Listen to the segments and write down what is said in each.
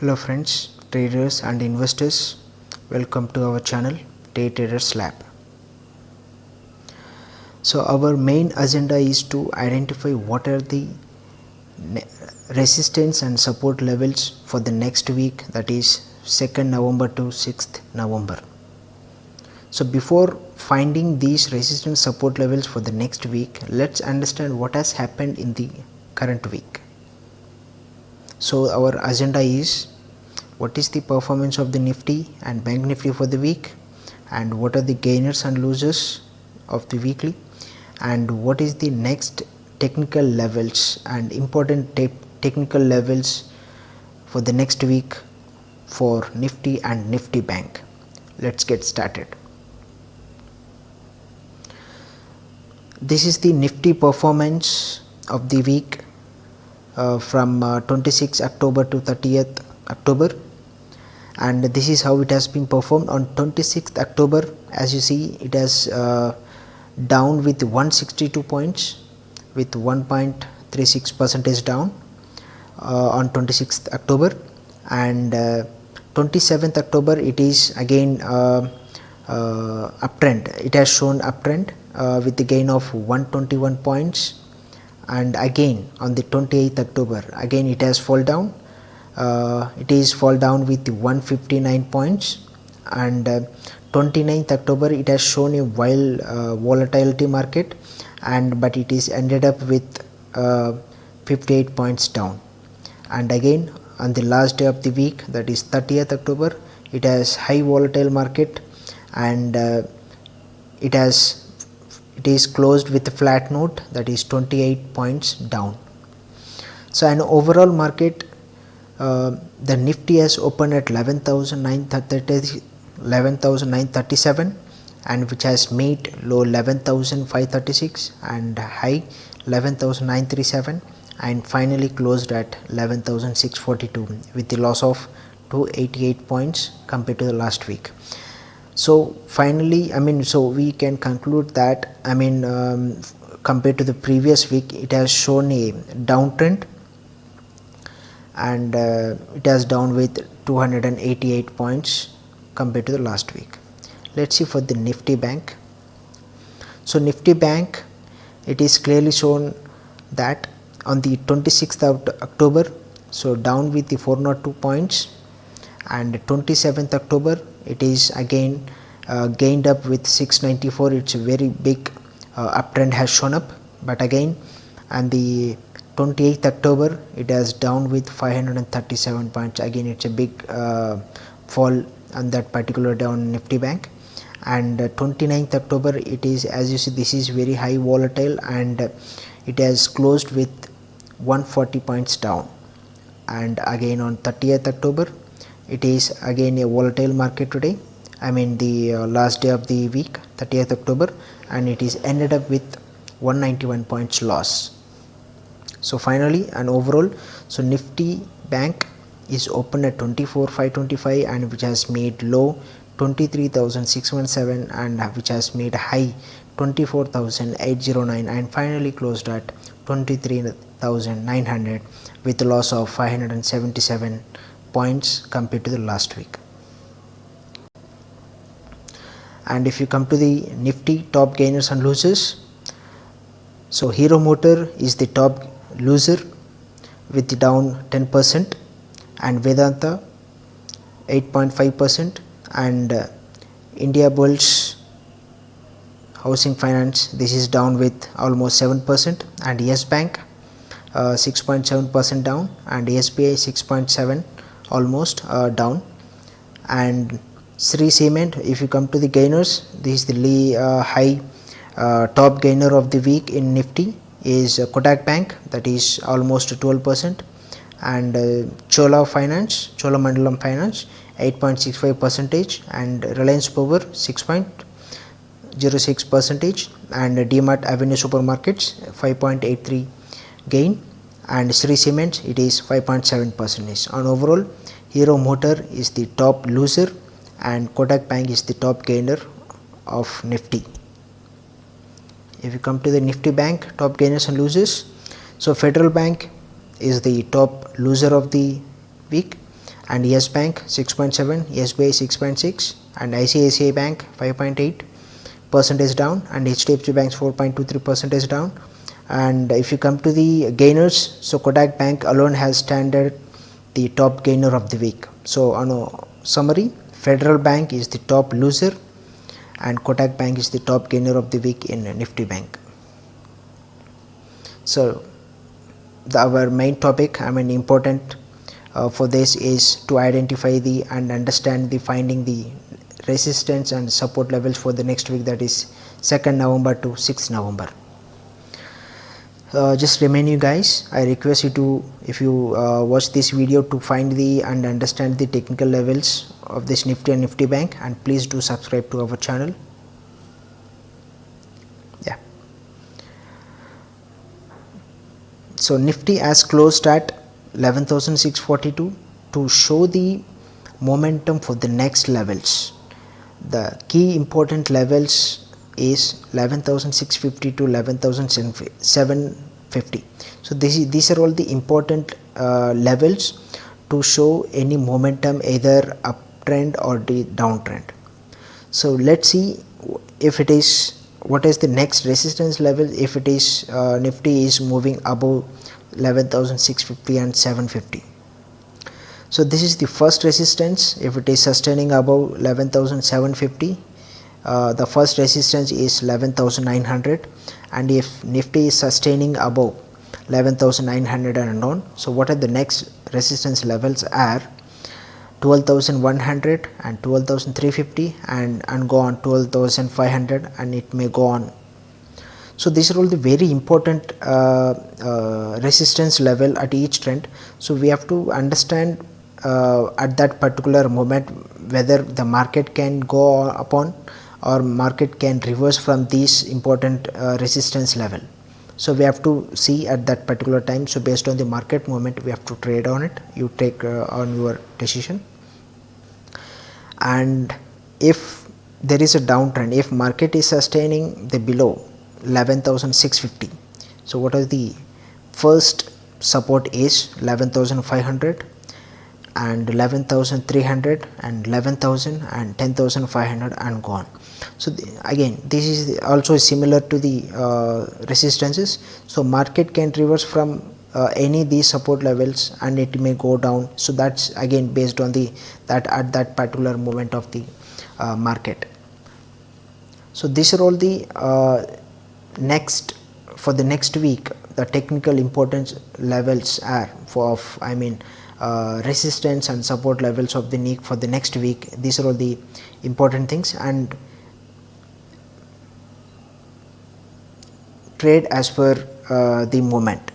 Hello friends, traders and investors, welcome to our channel Day Traders Lab. So our main agenda is to identify what are the resistance and support levels for the next week, that is 2nd November to 6th November. So before finding these resistance support levels for the next week, let's understand what has happened in the current week. So our agenda is what is the performance of the Nifty and Bank Nifty for the week, and what are the gainers and losers of the weekly, and what is the next technical levels and important technical levels for the next week for Nifty and Nifty Bank. Let's get started. This is the Nifty performance of the week from 26 October to 30th October, and this is how it has been performed. On 26th October, as you see, it has down with 162 points with 1.36% down on 26th October, and 27th October it is again uptrend. It has shown uptrend with the gain of 121 points, and again on the 28th October again it has fall down. It is fall down with 159 points, and 29th October it has shown a wild volatility market, but it is ended up with 58 points down. And again on the last day of the week, that is 30th October, it has high volatile market, and it is closed with a flat note, that is 28 points down. So an overall market, the Nifty has opened at 11,937 and which has made low 11,536 and high 11,937, and finally closed at 11,642 with the loss of 288 points compared to the last week. So finally, so we can conclude that compared to the previous week, it has shown a downtrend, and it has down with 288 points compared to the last week. Let's see for the Nifty Bank. So Nifty Bank, it is clearly shown that on the 26th of October, so down with the 402 points, and 27th October it is again gained up with 694. It's a very big uptrend has shown up, but again on the 28th October it has down with 537 points. Again it's a big fall on that particular down Nifty Bank. And 29th October it is, as you see, this is very high volatile, and it has closed with 140 points down. And again on 30th October it is again a volatile market today, the last day of the week, 30th October, and it is ended up with 191 points loss. So finally, and overall, so Nifty Bank is open at 24,525 and which has made low 23,617 and which has made high 24,809 and finally closed at 23,900 with a loss of 577 points compared to the last week. And if you come to the Nifty top gainers and losers, so Hero Motor is the top loser with the down 10%, and Vedanta 8.5%, and India Bulls Housing Finance, this is down with almost 7%, and Yes Bank 6.7% down, and SBI 6.7 almost down, and Sri Cement, if you come to the gainers, this is the high top gainer of the week in Nifty is Kotak Bank, that is almost 12%, and Cholamandalam Finance 8.65%, and Reliance Power 6.06%, and DMart Avenue Supermarkets 5.83 gain, and Sri Cement it is 5.7%. On overall, Hero Motor is the top loser and Kotak Bank is the top gainer of Nifty. If you come to the Nifty Bank top gainers and losers, so Federal Bank is the top loser of the week, and Yes Bank 6.7, SBI 6.6, and ICICI Bank 5.8% down, and HDFC Bank 4.23% down. And if you come to the gainers, so Kotak Bank alone has standard the top gainer of the week. So on a summary, Federal Bank is the top loser and Kotak Bank is the top gainer of the week in Nifty Bank. So our main topic, important for this is to identify the and understand the finding the resistance and support levels for the next week, that is 2nd November to 6th November. Just remind you guys, I request you to, if you watch this video, to find the and understand the technical levels of this Nifty and Nifty Bank, and please do subscribe to our channel. Yeah. So Nifty has closed at 11,642 to show the momentum for the next levels. The key important levels is 11,650 to 11,750. So these are all the important levels to show any momentum, either uptrend or the downtrend. So let's see if it is, what is the next resistance level if it is Nifty is moving above 11,650 and 750. So this is the first resistance. If it is sustaining above 11,750, the first resistance is 11,900, and if Nifty is sustaining above 11,900 and on, so what are the next resistance levels are 12,100 and 12,350 and go on 12,500, and it may go on. So these are all the very important resistance level at each trend. So we have to understand at that particular moment whether the market can go upon or market can reverse from these important resistance level. So we have to see at that particular time. So based on the market movement, we have to trade on it. You take on your decision. And if there is a downtrend, if market is sustaining the below 11,650, so what are the first support is 11,500 and 11,300 and 11,000 and 10,500 and go on. So again, this is also similar to the resistances. So market can reverse from any of these support levels and it may go down. So that's again based on the that at that particular moment of the market. So these are all the next for the next week. The technical importance levels are for resistance and support levels of the NIC for the next week. These are all the important things, and trade as per the moment.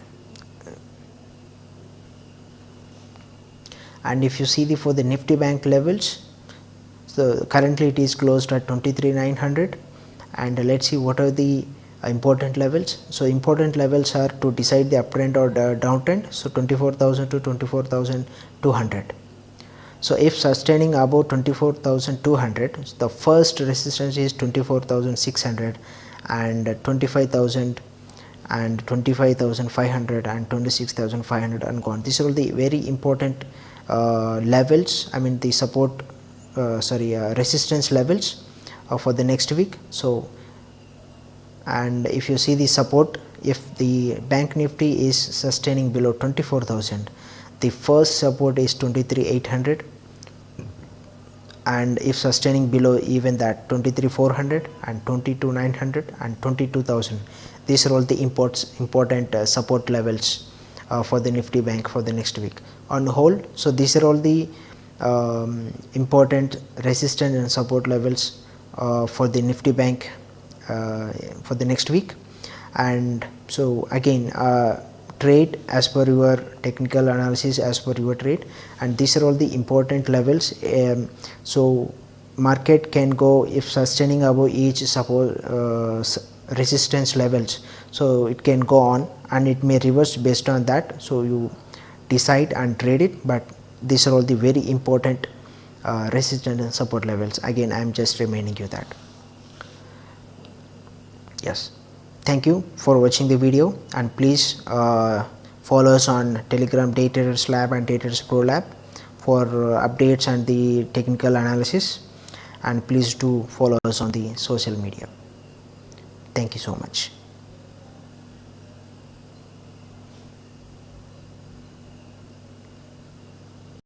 And if you see the for the Nifty Bank levels, so currently it is closed at 23,900, and let's see what are the important levels. So important levels are to decide the uptrend or the downtrend. So 24,000 to 24,200. So if sustaining above 24,200, the first resistance is 24,600 and 25,000 and 25,500 and 26,500 and gone. These are all the very important levels, the support resistance levels for the next week. So and if you see the support, if the Bank Nifty is sustaining below 24,000, the first support is 23,800, and if sustaining below even that 23,400 and 22,900 and 22,000, these are all the important support levels for the Nifty Bank for the next week on the whole. So these are all the important resistance and support levels for the Nifty Bank for the next week. And so again, trade as per your technical analysis, as per your trade, and these are all the important levels. So market can go if sustaining above each support resistance levels, so it can go on and it may reverse based on that. So you decide and trade it, but these are all the very important resistance and support levels. Again, I am just reminding you that. Yes, thank you for watching the video, and please follow us on Telegram, Day Traders Lab and Day Traders Pro Lab for updates and the technical analysis, and please do follow us on the social media. Thank you so much.